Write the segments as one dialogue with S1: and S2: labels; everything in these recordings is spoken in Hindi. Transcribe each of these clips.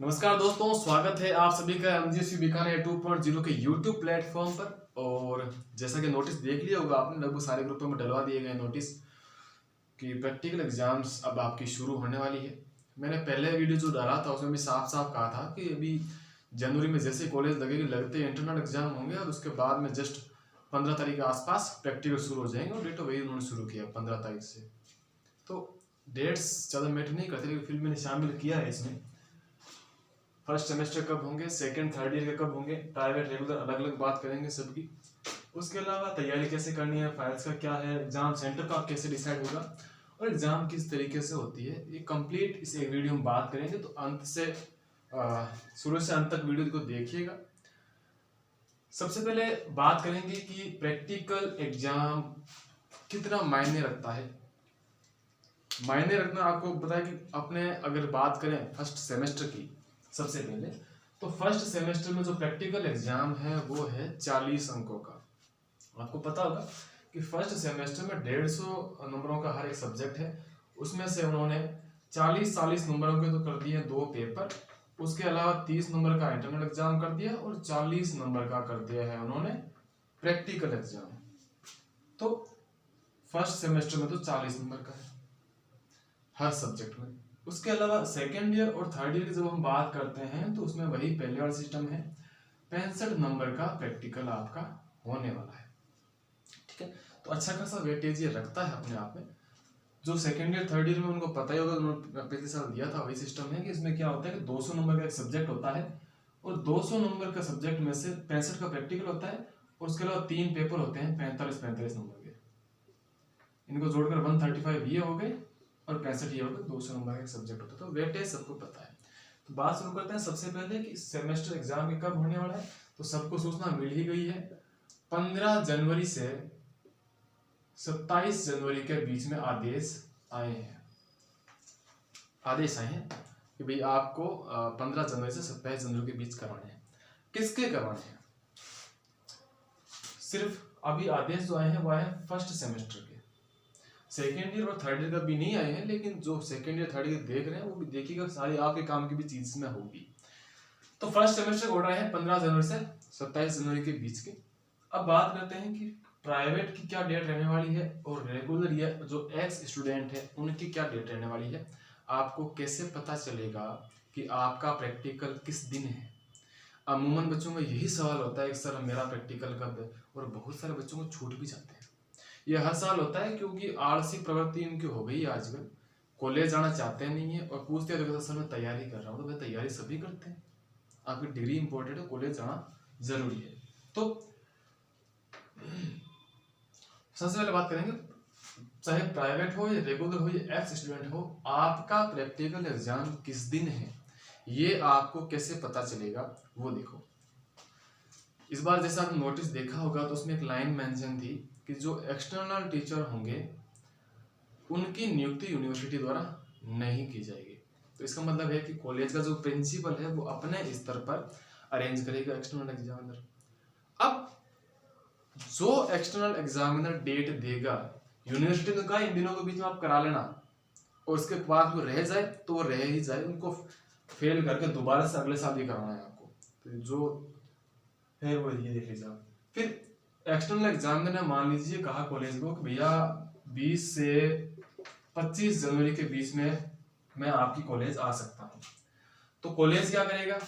S1: नमस्कार दोस्तों, स्वागत है आप सभी का एमजीएससी बीकानेर 2.0 के यूट्यूब प्लेटफॉर्म पर। और जैसा कि नोटिस देख लिया होगा आपने, लगभग सारे ग्रुपों में डलवा दिए गए नोटिस कि प्रैक्टिकल एग्जाम्स अब आपकी शुरू होने वाली है। मैंने पहले वीडियो जो डाला था उसमें भी साफ साफ कहा था कि अभी जनवरी में जैसे कॉलेज लगेगी लगते इंटरनल एग्जाम होंगे और उसके बाद में जस्ट 15 तारीख के आसपास प्रैक्टिकल शुरू हो जाएंगे। और डेट वही उन्होंने शुरू किया 15 तारीख से। तो डेट्स ज़्यादा मैटर नहीं करते, लेकिन फिर मैंने शामिल किया है इसमें। फर्स्ट सेमेस्टर कब होंगे, सेकंड थर्ड ईयर के कब होंगे, प्राइवेट रेगुलर अलग अलग बात करेंगे सबकी। उसके अलावा तैयारी कैसे करनी है, फाइल्स का क्या है, एग्जाम सेंटर का कैसे डिसाइड होगा और एग्जाम किस तरीके से होती है, ये कंप्लीट इस एक वीडियो में बात करेंगे। तो अंत से शुरू से अंत तक वीडियो को देखिएगा। सबसे पहले बात करेंगे कि प्रैक्टिकल एग्जाम कितना मायने रखता है। मायने रखना आपको पता है कि अपने अगर बात करें फर्स्ट सेमेस्टर की, सबसे पहले तो फर्स्ट सेमेस्टर में जो प्रैक्टिकल एग्जाम है वो है 40 अंकों का। आपको पता होगा कि फर्स्ट सेमेस्टर में 150 नंबरों का हर एक सब्जेक्ट है। उसमें से उन्होंने 40 नंबरों के तो कर दिए 2 पेपर, उसके अलावा 30 नंबर का इंटरनल एग्जाम कर दिया और 40 नंबर का कर दिया है उन्होंने प्रैक्टिकल एग्जाम। तो फर्स्ट सेमेस्टर में तो 40 नंबर का है हर सब्जेक्ट में। उसके अलावा सेकेंड ईयर और थर्ड ईयर की जब हम बात करते हैं तो उसमें वही पहले वाला सिस्टम है, 65 नंबर का प्रैक्टिकल आपका होने वाला है। ठीक है, तो अच्छा खासा वेटेज ये रखता है अपने आप में। जो सेकेंड ईयर थर्ड ईयर में उनको पता ही होगा, उन्होंने पिछले साल दिया था, वही सिस्टम है कि इसमें क्या होता है कि 200 नंबर का एक सब्जेक्ट होता है और 200 नंबर का सब्जेक्ट में से 65 का प्रैक्टिकल होता है और उसके अलावा 3 पेपर होते हैं 45 नंबर के। इनको जोड़कर 135 ये हो गए और 65 ये हो गए, 200 नंबर का एक सब्जेक्ट होता है। तो वेटेज सबको पता है। तो बात शुरू करते हैं सबसे पहले कि सेमेस्टर एग्जाम के कब होने वाला है। तो सबको सूचना मिल ही गई है, 15 जनवरी से 27 जनवरी के बीच में आदेश आए हैं कि भाई आपको 15 जनवरी से 27 जनवरी के बीच करवाने हैं। किसके करवाने हैं? सिर्फ अभी आदेश जो आए हैं वो आए हैं फर्स्ट सेमेस्टर के। सेकेंड ईयर और थर्ड ईयर का भी नहीं आए हैं, लेकिन जो सेकेंड ईयर थर्ड ईयर देख रहे हैं वो भी देखिएगा, सारी आपके काम की भी चीज इसमें होगी। तो फर्स्ट सेमेस्टर हो रहा है 15 जनवरी से 27 जनवरी के बीच के। अब बात करते हैं कि प्राइवेट की क्या डेट रहने वाली है और रेगुलर या जो एक्स स्टूडेंट है उनकी क्या डेट रहने वाली है। आपको कैसे पता चलेगा कि आपका प्रैक्टिकल किस दिन है? अमूमन बच्चों में यही सवाल होता है कि सर मेरा प्रैक्टिकल कब है, और बहुत सारे बच्चों को छूट भी जाते हैं। ये हर साल होता है क्योंकि आलसी प्रवृत्ति इनकी हो गई है आजकल। कॉलेज जाना चाहते नहीं है और पूछते हैं तो सर मैं तैयारी कर रहा हूँ। तो भाई तैयारी सभी करते हैं, आपकी डिग्री इंपॉर्टेंट है, कॉलेज जाना जरूरी है। तो सबसे पहले बात करेंगे, चाहे प्राइवेट हो या रेगुलर हो या एक्स स्टूडेंट हो, आपका प्रैक्टिकल एग्जाम किस दिन है ये आपको कैसे पता चलेगा वो देखो। इस बार जैसा आपने नोटिस देखा होगा तो उसमें एक लाइन मेंशन थी कि जो एक्सटर्नल टीचर होंगे उनकी नियुक्ति यूनिवर्सिटी द्वारा नहीं की जाएगी। तो इसका मतलब है कि कॉलेज का जो प्रिंसिपल है वो अपने स्तर पर अरेंज करेगा एक्सटर्नल एग्जामिनर। अब जो एक्सटर्नल एग्जामिनर डेट देगा, यूनिवर्सिटी ने कहा इन दिनों के बीच में आप करा लेना, और उसके बाद वो रह जाए तो वो रह ही जाए, उनको फेल करके दोबारा से अगले साल ही कराना है आपको। तो जो है वो ये देख लीजिए आप। फिर एक्सटर्नल एग्जामिनर ने मान लीजिए कहा कॉलेज को कि भैया 20 से 25 जनवरी के बीच में मैं आपकी कॉलेज आ सकता हूँ। तो कॉलेज क्या करेगा,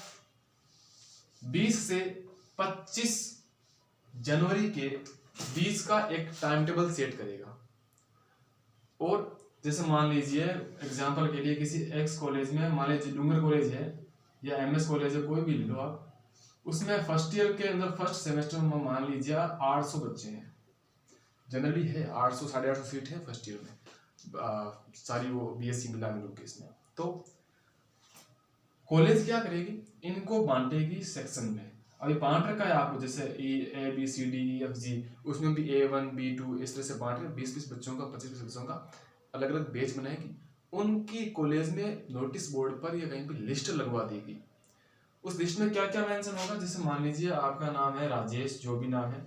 S1: 20 से 25 जनवरी के बीच का एक टाइम टेबल सेट करेगा। और जैसे मान लीजिए एग्जाम्पल के लिए किसी एक्स कॉलेज में, मान लीजिए डूंगर कॉलेज है या एमएस कॉलेज है, कोई भी ले लो आप, उसमें फर्स्ट ईयर के अंदर फर्स्ट सेमेस्टर में मान लीजिए 800 बच्चे हैं, जनरली है 800 850 सीट है फर्स्ट ईयर में, सारी वो बीएससी मिला मिलूंगी इसमें। तो कॉलेज क्या करेगी, इनको बांटेगी सेक्शन में। अभी बांट रखा है आपको, जैसे A B C D E F G, उसमें भी A1 B2 इस तरह से बांट के 20-20 बच्चों का 25-25 बच्चों का अलग अलग बैच बनाएगी। उनकी कॉलेज में नोटिस बोर्ड पर या कहीं पे लिस्ट लगवा देगी। उस लिस्ट में क्या क्या मेंशन होगा, जैसे मान लीजिए आपका नाम है राजेश, जो भी नाम है,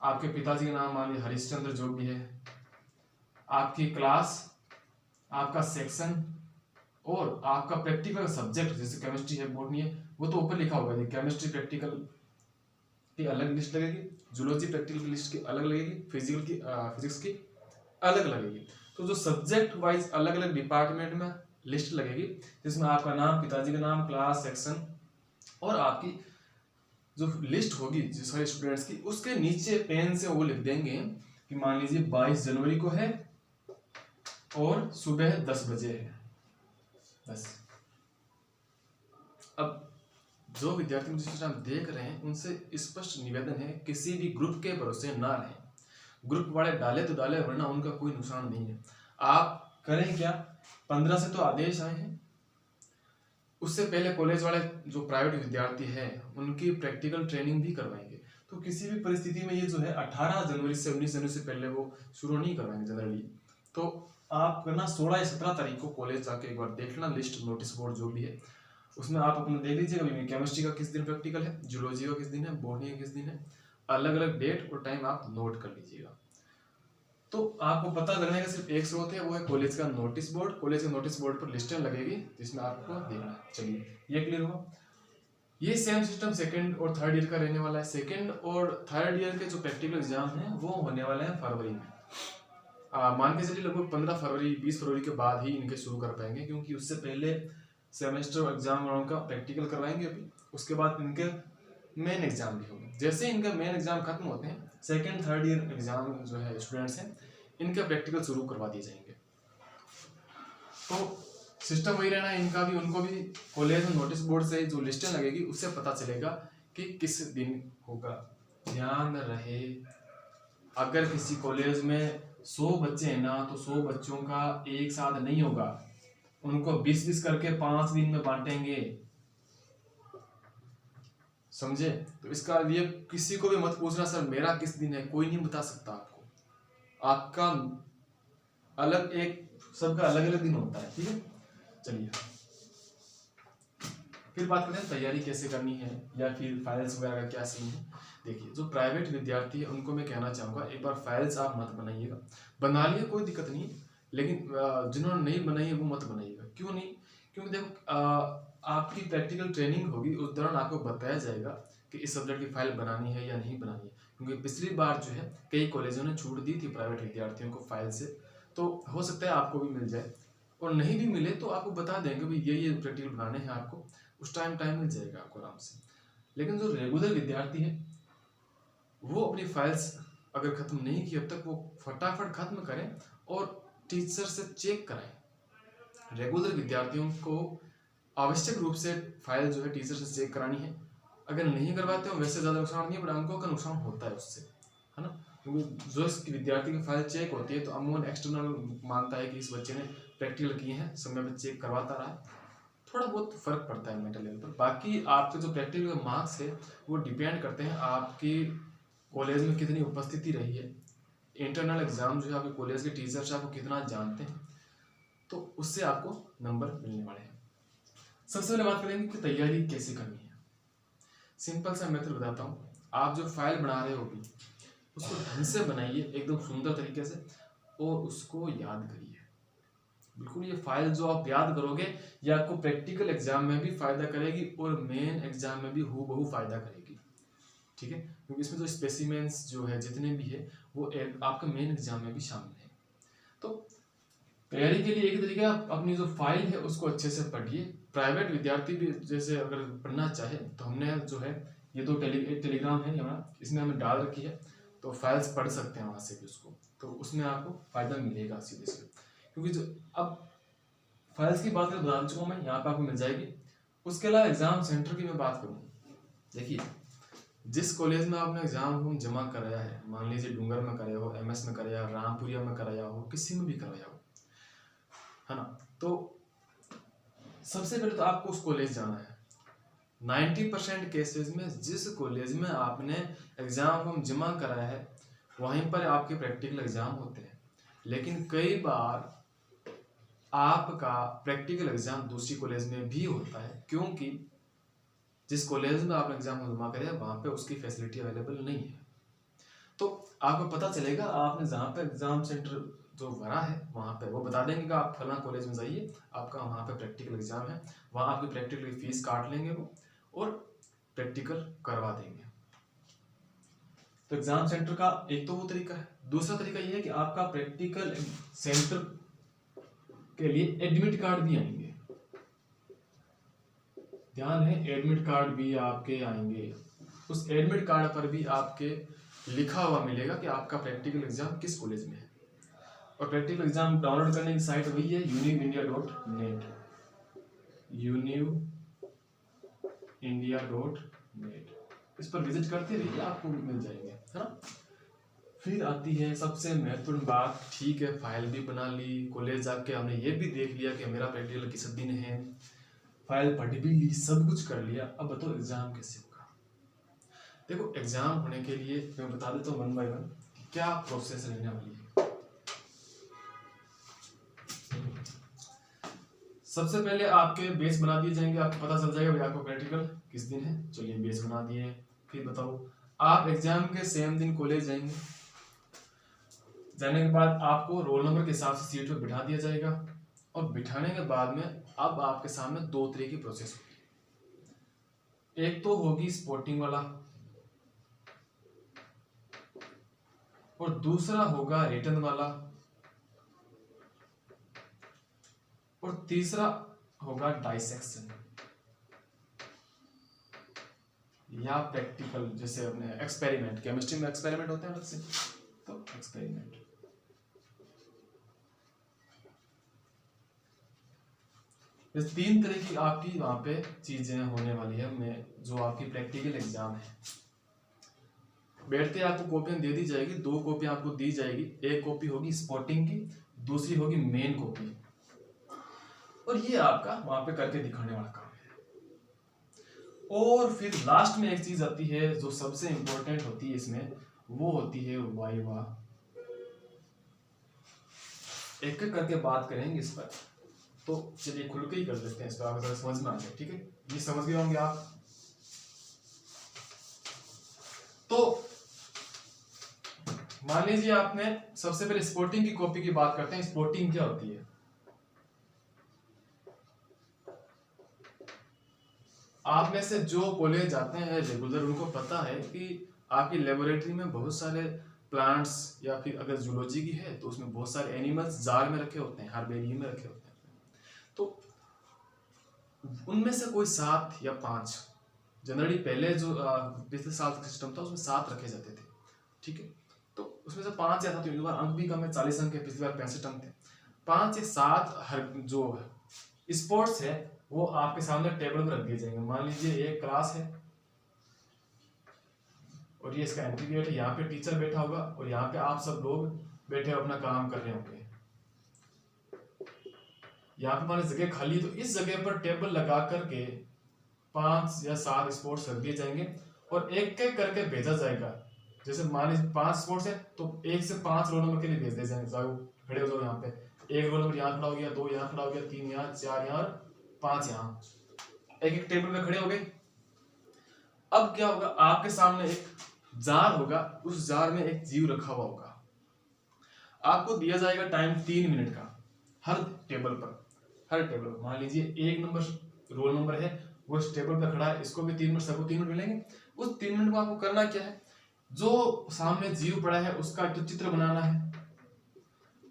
S1: आपके पिताजी का नाम मान लीजिए हरिश्चंद्र, जो भी है, आपकी क्लास, आपका सेक्शन, और आपका प्रैक्टिकल सब्जेक्ट जैसे केमिस्ट्री है, बॉटनी है, वो तो ऊपर लिखा होगा, केमिस्ट्री प्रैक्टिकल की अलग लिस्ट लगेगी, जूलॉजी प्रैक्टिकल की लिस्ट की अलग लगेगी, फिजिक्स की अलग लगेगी। तो जो सब्जेक्ट वाइज अलग अलग डिपार्टमेंट में लिस्ट लगेगी, जिसमें आपका नाम, पिताजी का नाम, क्लास, सेक्शन और आपकी जो लिस्ट होगी जिस सारे स्टूडेंट्स की, उसके नीचे पेन से वो लिख देंगे कि मान लीजिए 22 जनवरी को है और सुबह 10 बजे है, बस। अब जो विद्यार्थी मुझे सिस्टम देख रहे हैं उनसे स्पष्ट निवेदन है, किसी भी ग्रुप के भरोसे ना रहें। ग्रुप वाले डाले तो डाले, वरना उनका कोई नुकसान नहीं है। आप करें क्या, 15 से तो आदेश आए हैं, उससे पहले कॉलेज वाले जो प्राइवेट विद्यार्थी हैं उनकी प्रैक्टिकल ट्रेनिंग भी करवाएंगे। तो किसी भी परिस्थिति में ये जो है 18 जनवरी से 19 जनवरी से पहले वो शुरू नहीं करवाएंगे जनरली। तो आप करना 16 या 17 तारीख को कॉलेज जाके एक बार देख लेना लिस्ट, नोटिस बोर्ड जो भी है, उसमें आप अपना देख लीजिएगा केमिस्ट्री का किस दिन प्रैक्टिकल है, जूलॉजी का किस दिन है, बॉटनी का किस दिन है, अलग अलग डेट और टाइम आप नोट कर लीजिएगा। तो आपको पता लगने का सिर्फ एक स्रोत है, वो है कॉलेज का नोटिस बोर्ड। कॉलेज के नोटिस बोर्ड पर लिस्टें लगेगी जिसमें आपको देखना है। चलिए ये क्लियर हुआ। ये सेम सिस्टम सेकंड और थर्ड ईयर का रहने वाला है। सेकंड और थर्ड ईयर के जो प्रैक्टिकल एग्जाम हैं वो होने वाले हैं फरवरी में। मान के चलिए लगभग 15 फरवरी 20 फरवरी के बाद ही इनके शुरू कर पाएंगे, क्योंकि उससे पहले सेमेस्टर एग्जाम वालों का प्रैक्टिकल करवाएंगे अभी, उसके बाद इनके मेन एग्जाम भी होंगे। जैसे इनके मेन एग्जाम खत्म होते हैं, सेकंड थर्ड ईयर एग्जाम जो है स्टूडेंट्स हैं इनके प्रैक्टिकल शुरू करवा दिए जाएंगे। तो सिस्टम वही रहना है इनका भी, उनको भी कॉलेज में नोटिस बोर्ड से जो लिस्टें लगेगी उससे पता चलेगा कि किस दिन होगा। ध्यान रहे, अगर किसी कॉलेज में 100 बच्चे हैं ना, तो 100 बच्चों का एक साथ नहीं होगा, उनको 20-20 करके 5 दिन में बांटेंगे, समझे। तो इसका लिए किसी को भी मत पूछना सर मेरा किस दिन है, कोई नहीं बता सकता आपको, आपका अलग एक, सबका अलग अलग दिन होता है, ठीक है। चलिए फिर बात करते हैं तैयारी कैसे करनी है या फिर फाइल्स वगैरह का क्या सीन है। देखिए जो प्राइवेट विद्यार्थी है उनको मैं कहना चाहूँगा, एक बार फाइल्स आप मत बनाइएगा, बना लिए कोई दिक्कत नहीं, लेकिन जिन्होंने नहीं बनाई है वो मत बनाइएगा। क्यों नहीं, क्योंकि देखो आपकी प्रैक्टिकल ट्रेनिंग होगी, उस दौरान आपको बताया जाएगा कि इस सब्जेक्ट की फाइल बनानी है या नहीं बनानी है। क्योंकि पिछली बार जो है कई कॉलेजों ने छूट दी थी प्राइवेट विद्यार्थियों को फाइल से, तो हो सकता है आपको भी मिल जाए, और नहीं भी मिले तो आपको बता देंगे भाई ये प्रैक्टिकल बनाने हैं आपको, उस टाइम मिल जाएगा आपको आराम से। लेकिन जो रेगुलर विद्यार्थी है वो अपनी फाइल्स अगर खत्म नहीं की अब तक, वो फटाफट खत्म करें और टीचर से चेक कराएं। रेगुलर विद्यार्थियों को आवश्यक रूप से फाइल जो है टीचर से चेक करानी है। अगर नहीं करवाते हो वैसे ज़्यादा नुकसान नहीं है, बट अंकों का नुकसान होता है उससे, है ना। क्योंकि जो इस विद्यार्थी की फाइल चेक होती है तो अमूमन एक्सटर्नल मानता है कि इस बच्चे ने प्रैक्टिकल किए हैं, समय पर चेक करवाता रहा है, थोड़ा बहुत फर्क पड़ता है मेंटल लेवल पर। बाकी आपके जो प्रैक्टिकल मार्क्स है वो डिपेंड करते हैं आपकी कॉलेज में कितनी उपस्थिति रही है, इंटरनल एग्जाम जो है आपके कॉलेज के टीचर्स आपको कितना जानते हैं, तो उससे आपको नंबर मिलने वाले हैं। सबसे पहले बात करेंगे कि तैयारी कैसे करनी है। सिंपल सा मेथड बताता हूँ, आप जो फाइल बना रहे हो उसको ढंग से बनाइए एकदम सुंदर तरीके से, और उसको याद करिए। बिल्कुल ये फाइल जो आप याद करोगे ये आपको प्रैक्टिकल एग्जाम में भी फायदा करेगी और मेन एग्जाम में भी हूबहू फायदा करेगी, ठीक है। क्योंकि इसमें जो स्पेसिमेंस जो है जितने भी है वो आपके मेन एग्जाम में भी शामिल है। तो तैयारी के लिए एक तरीका, अपनी जो फाइल है उसको अच्छे से पढ़िए। प्राइवेट विद्यार्थी भी जैसे अगर पढ़ना चाहे तो हमने जो है ये तो टेलीग्राम है हमारा, इसमें हमें डाल रखी है, तो फाइल्स पढ़ सकते हैं वहाँ से भी उसको, तो उसमें आपको फायदा मिलेगा सीधे सीधे। क्योंकि जो अब फाइल्स की बात करें बता चुका हूँ मैं, यहाँ पे आपको मिल जाएगी। उसके अलावा एग्जाम सेंटर की मैं बात करूँ, देखिए जिस कॉलेज में आपने एग्जाम फॉर्म जमा कराया है, मान लीजिए डूंगर में कराया हो, MS में कराया, रामपुरिया में कराया हो, किसी में भी कराया हो, है ना, तो सबसे पहले तो आपको उस कॉलेज जाना है। 90% केसेस में जिस कॉलेज में आपने एग्जाम फॉर्म जमा कराया है वहीं पर आपके प्रैक्टिकल एग्जाम होते हैं। लेकिन कई बार आपका प्रैक्टिकल एग्जाम दूसरी कॉलेज में भी होता है, क्योंकि जिस कॉलेज में आपने एग्जाम जमा कराया वहाँ पे उसकी फैसिलिटी अवेलेबल नहीं है। तो आपको पता चलेगा आपने जहाँ पे एग्जाम सेंटर जो भरा है वहाँ पे वो बता देंगे कि आप फलाना कॉलेज में जाइए, आपका वहाँ पे प्रैक्टिकल एग्जाम है, वहाँ आपकी प्रैक्टिकल की फीस काट लेंगे वो और प्रैक्टिकल करवा देंगे। तो एग्जाम सेंटर का एक तो वो तरीका है। दूसरा तरीका ये है कि आपका प्रैक्टिकल सेंटर के लिए एडमिट कार्ड भी आएंगे, ध्यान है, एडमिट कार्ड भी आपके आएंगे। उस एडमिट कार्ड पर भी आपके लिखा हुआ मिलेगा कि आपका प्रैक्टिकल एग्जाम किस कॉलेज में है। और प्रैक्टिकल एग्जाम डाउनलोड करने की साइट वही है univindia.net, univindia.net। इस पर विजिट करते रहिए, आपको मिल जाएंगे, है ना। फिर आती है सबसे महत्वपूर्ण बात, ठीक है फाइल भी बना ली, कॉलेज जाके हमने ये भी देख लिया कि मेरा प्रैक्टिकल किस दिन है, फाइल पढ़ भी ली, सब कुछ कर लिया, अब बताओ एग्जाम कैसे होगा। देखो एग्जाम होने के लिए मैं बता देता हूँ वन बाय वन क्या प्रोसेस रहने वाली है। सबसे पहले आपके बेस बना दिए जाएंगे, आपको पता चल जाएगा भाई आपको प्रैक्टिकल किस दिन है, चलिए बेस बना दिए। फिर बताओ आप एग्जाम के सेम दिन कॉलेज जाएंगे, जाने के बाद आपको रोल नंबर के हिसाब से सीट पे बिठा दिया जाएगा, और बिठाने के बाद में अब आपके सामने दो तरह की प्रोसेस होगी। एक तो होगी स्पॉटिंग वाला और दूसरा होगा रिटन वाला और तीसरा होगा डाइसेक्शन या प्रैक्टिकल, जैसे अपने एक्सपेरिमेंट, केमिस्ट्री में एक्सपेरिमेंट होते हैं अलग से, तो एक्सपेरिमेंट। इस तीन तरह की आपकी वहां पे चीजें होने वाली है में जो आपकी प्रैक्टिकल एग्जाम है। बैठते आपको कॉपियां दे दी जाएगी, दो कॉपी आपको दी जाएगी, एक कॉपी होगी स्पॉटिंग की, दूसरी होगी मेन कॉपी, और ये आपका वहां पे करके दिखाने वाला काम है। और फिर लास्ट में एक चीज आती है जो सबसे इंपॉर्टेंट होती है इसमें, वो होती है वाइवा। एक एक करके बात करेंगे इस पर, तो चलिए खुल के ही कर लेते हैं इस पर, आपको समझ में आ जाए, ठीक है, ये समझ गए होंगे आप। तो मान लीजिए आपने सबसे पहले स्पोर्टिंग की कॉपी की बात करते हैं। स्पोर्टिंग क्या होती है? आप में से जो कॉलेज जाते हैं रेगुलर, उनको पता है कि आपकी लेबोरेटरी में बहुत सारे प्लांट्स, या फिर अगर जूलॉजी की है तो उसमें बहुत सारे एनिमल्स जार में रखे होते हैं, हार्बेरियम में रखे होते हैं। तो उनमें से कोई 7 या 5, जनरली पहले जो पिछले साल का सिस्टम था उसमें 7 रखे जाते थे, ठीक है। तो उसमें से 5 या 7, इस बार अंक भी कम है, 40 अंक है, पिछली बार 65 अंक थे। 5 या 7 हर जो स्पोर्ट्स है वो आपके सामने टेबल पर रख दिए जाएंगे। मान लीजिए एक क्लास है और ये इसका एंट्री गेट है, यहाँ पे टीचर बैठा होगा और यहाँ पे आप सब लोग बैठे अपना काम कर रहे होंगे। यहाँ पे मान जगह खाली, तो इस जगह पर टेबल लगा करके 5 या 7 स्पोर्ट्स रख दिए जाएंगे और एक एक करके भेजा जाएगा। जैसे मान लीजिए 5 स्पोर्ट्स है तो 1 से 5 रोल नंबर के लिए भेज दिए जाएंगे, जाओ खड़े हो जाओ यहाँ पे, एक रोल नंबर यहाँ खड़ा हो गया, 2 यहाँ खड़ा हो गया, 3 यहाँ, 4 यहाँ, 5 यहाँ, एक एक टेबल में खड़े हो गए। अब क्या होगा, आपके सामने एक जार होगा, उस जार में एक जीव रखा हुआ होगा। आपको दिया जाएगा टाइम 3 मिनट का हर टेबल पर। मान लीजिए 1 नंबर रोल नंबर है, वो इस टेबल पर खड़ा है, इसको भी 3 मिनट, सबको 3 मिनट मिलेंगे। उस 3 मिनट में आपको करना क्या है, जो सामने जीव पड़ा है उसका तो चित्र बनाना है,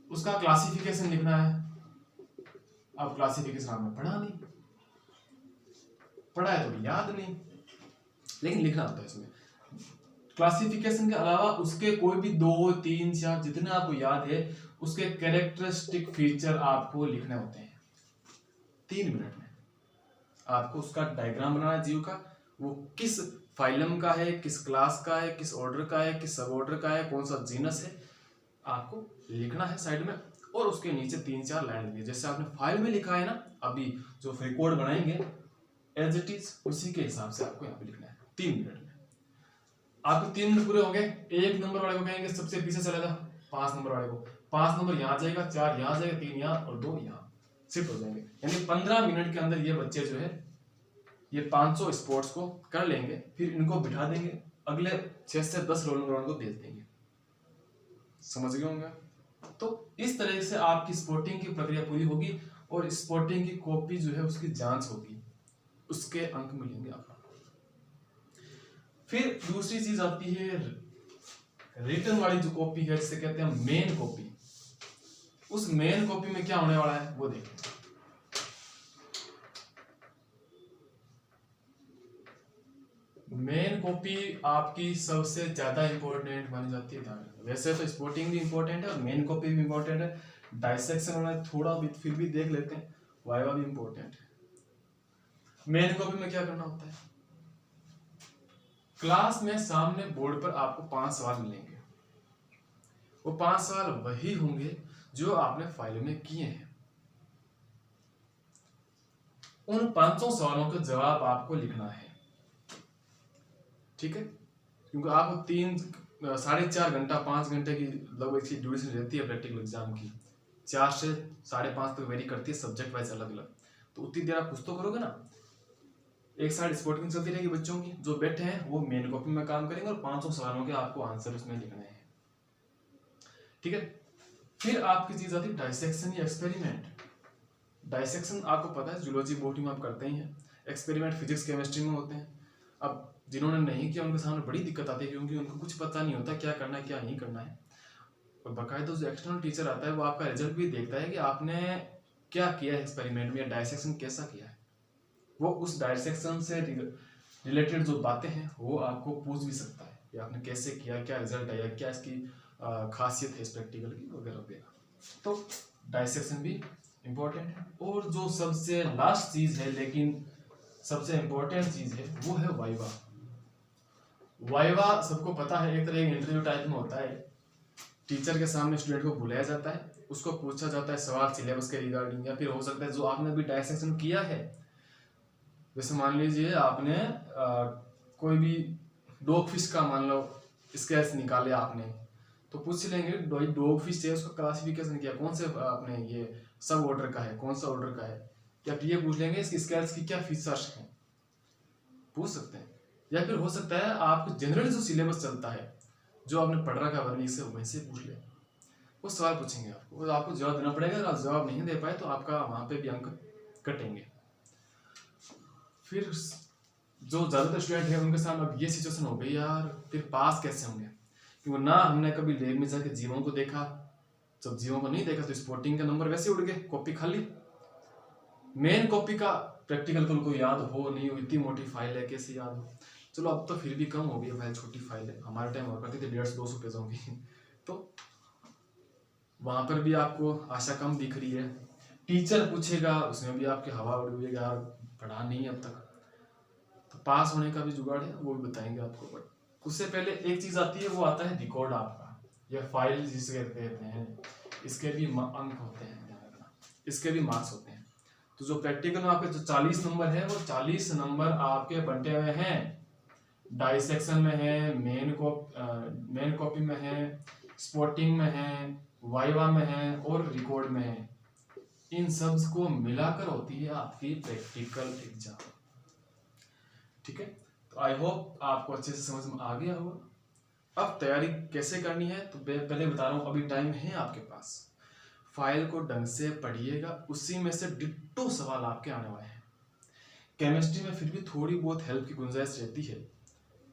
S1: उसका क्लासिफिकेशन लिखना है। अब क्लासिफिकेशन आपने पढ़ा है तो याद नहीं, लेकिन लिखना होता है इसमें। क्लासिफिकेशन के अलावा उसके कोई भी 2, 3, 4 जितने आपको याद है उसके कैरेक्टरिस्टिक फीचर आपको लिखने होते हैं। 3 मिनट में आपको उसका डायग्राम बनाना है जीव का, वो किस फाइलम का है, किस क्लास का है, किस ऑर्डर का है, किस सब ऑर्डर का है, कौन सा जीनस है, आपको लिखना है साइड में। और उसके नीचे 3-4 लाइन लिखिए, जैसे आपने फाइल में लिखा है ना, अभी जो रिकॉर्ड बनाएंगे एज इट इज उसी के हिसाब से आपको यहाँ पे लिखना है 3 मिनट में। आपको 3 मिनट पूरे हो गए, 1 नंबर वाले को कहेंगे सबसे पीछे चलेगा, 5 नंबर वाले को 5 नंबर यहाँ जाएगा, 4 यहाँ जाएगा, 3 यहाँ और 2 यहाँ शिफ्ट हो जाएंगे। यानी 15 मिनट के अंदर ये बच्चे जो है ये 500 स्पोर्ट्स को कर लेंगे। फिर इनको बिठा देंगे, अगले 6 से 10 रोल नंबर को भेज देंगे। समझ गए होंगे? तो इस तरह से आपकी स्पॉटिंग की प्रक्रिया पूरी होगी और स्पॉटिंग की कॉपी जो है उसकी जांच होगी, उसके अंक मिलेंगे आपको। फिर दूसरी चीज आती है रिटर्न वाली जो कॉपी है, जिसे कहते हैं मेन कॉपी। उस मेन कॉपी में क्या होने वाला है वो देखें। मेन कॉपी आपकी सबसे ज्यादा इंपॉर्टेंट मानी जाती है। वैसे तो स्पोर्टिंग भी इंपॉर्टेंट है और मेन कॉपी भी इंपॉर्टेंट है, डाइसेक्शन होना थोड़ा भी फिर भी देख लेते हैं, वाइवा भी इंपॉर्टेंट है। मेन कॉपी में क्या करना होता है, क्लास में सामने बोर्ड पर आपको 5 सवाल मिलेंगे। वो 5 सवाल वही होंगे जो आपने फाइल में किए हैं। उन 500 सवालों के जवाब आपको लिखना है, ठीक है। क्योंकि आपको 3-4.5 घंटा 5 घंटे की लगभग इसकी ड्यूरेशन रहती है प्रैक्टिकल एग्जाम की, 4 से 5.5 तक वेरी करती है सब्जेक्ट वाइज अलग अलग। तो उतनी देर आप कुछ तो करोगे ना। एक साइड स्पोर्टिंग चलती रहेगी बच्चों की, जो बैठे हैं वो मेन कॉपी में काम करेंगे और 500 सवालों के आपको आंसर उसमें लिखने हैं, ठीक है। फिर आपकी चीज आती है डाइसेक्शन या एक्सपेरिमेंट। डाइसेक्शन आपको पता है जूलॉजी बॉटनी में आप करते ही हैं, एक्सपेरिमेंट फिजिक्स केमिस्ट्री में होते हैं। अब जिन्होंने नहीं किया उनके सामने बड़ी दिक्कत आती है, क्योंकि उनको कुछ पता नहीं होता क्या करना है क्या नहीं करना है। और बाकायदा जो एक्सटर्नल टीचर आता है वो आपका रिजल्ट भी देखता है कि आपने क्या किया है एक्सपेरिमेंट में, या डाइसेक्शन कैसा किया है। वो उस डाइसेक्शन से रिलेटेड जो बातें हैं वो आपको पूछ भी सकता है कि आपने कैसे किया, क्या रिजल्ट आया, क्या इसकी खासियत है इस प्रैक्टिकल की, वगैरह वगैरह। तो डाइसेक्शन भी इम्पोर्टेंट है। और जो सबसे लास्ट चीज है लेकिन सबसे इम्पोर्टेंट चीज है वो है वाइवा। वाइवा सबको पता है, एक तरह का इंटरव्यू टाइप में होता है। टीचर के सामने स्टूडेंट को बुलाया जाता है, उसको पूछा जाता है सवाल सिलेबस के रिगार्डिंग, या फिर हो सकता है जो आपने भी डाइसेक्शन किया है। जैसे मान लीजिए आपने कोई भी डॉग फिश का मान लो स्केल्स निकाले आपने, तो पूछ लेंगे डॉग फिश है उसका क्लासिफिकेशन क्या, कौन से आपने ये सब ऑर्डर का है, कौन सा ऑर्डर का है, या फिर ये पूछ लेंगे इसकी स्केल्स की क्या फीचर्स हैं, पूछ सकते हैं। या फिर हो सकता है आपको जनरल जो सिलेबस चलता है जो आपने पढ़ रखा है वर्णिक से वैसे पूछ ले, वो सवाल पूछेंगे आपको, और आपको जवाब देना पड़ेगा। अगर आप जवाब नहीं दे पाए तो आपका वहां पे भी अंक कटेंगे। फिर जो ज्यादातर स्टूडेंट है उनके सामने अब ये सिचुएशन हो गई यार, फिर पास कैसे होंगे, क्योंकि ना हमने कभी लैब में जाके जीवों को देखा, जब जीवों को नहीं देखा तो स्पोर्टिंग के नंबर वैसे उड़ गए, कॉपी खाली। मेन कॉपी का प्रैक्टिकल को याद हो नहीं हो, इतनी मोटी फाइल है कैसे याद हो। चलो अब तो फिर भी कम हो गई फाइल, छोटी फाइल है, हमारे टाइम हुआ करती थी 150-200 पेजों की। तो वहां पर भी आपको आशा कम दिख रही है। टीचर पूछेगा उसमें भी आपकी हवा उड़ गई, यार पढ़ा नहीं अब तक। तो पास होने का भी जुगाड़ है, वो भी बताएंगे आपको। बट उससे पहले एक चीज आती है, वो आता है रिकॉर्ड आपका, या फाइल जिसे कहते हैं, इसके भी अंक होते हैं, इसके भी मार्क्स होते हैं। तो जो प्रैक्टिकल में आपके जो 40 नंबर है वो 40 नंबर आपके बंटे हुए हैं, डाइसेक्शन में है, मेन कॉपी में है, स्पॉटिंग में है, वाइवा में है और रिकॉर्ड में है। इन सब को मिलाकर होती है आपकी प्रैक्टिकल एग्जाम, ठीक है। तो आई होप आपको अच्छे से समझ में आ गया होगा। अब तैयारी कैसे करनी है तो पहले बता रहा हूँ, अभी टाइम है आपके पास, फाइल को ढंग से पढ़िएगा, उसी में से डिट्टो सवाल आपके आने वाले हैं। केमिस्ट्री में फिर भी थोड़ी बहुत हेल्प की गुंजाइश रहती है,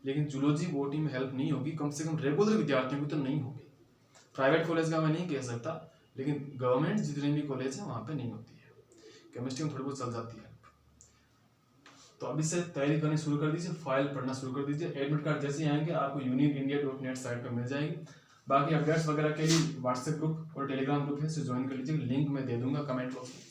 S1: लेकिन जूलॉजी बॉटनी में हेल्प नहीं होगी, कम से कम रेगुलर विद्यार्थियों की तो नहीं होगी। प्राइवेट कॉलेज का मैं नहीं कह सकता, लेकिन गवर्नमेंट जितने भी कॉलेज हैं वहाँ पे नहीं होती है, केमिस्ट्री में थोड़ी बहुत चल जाती है। तो अभी से तैयारी करनी शुरू कर दीजिए, फाइल पढ़ना शुरू कर दीजिए। एडमिट कार्ड जैसे ही आएंगे आपको uniqueindia.net साइट पर मिल जाएगी। बाकी अपडेट्स वगैरह के लिए व्हाट्सएप ग्रुप और टेलीग्राम ग्रुप है, से ज्वाइन कर लीजिए, लिंक मैं दे दूंगा कमेंट बॉक्स में।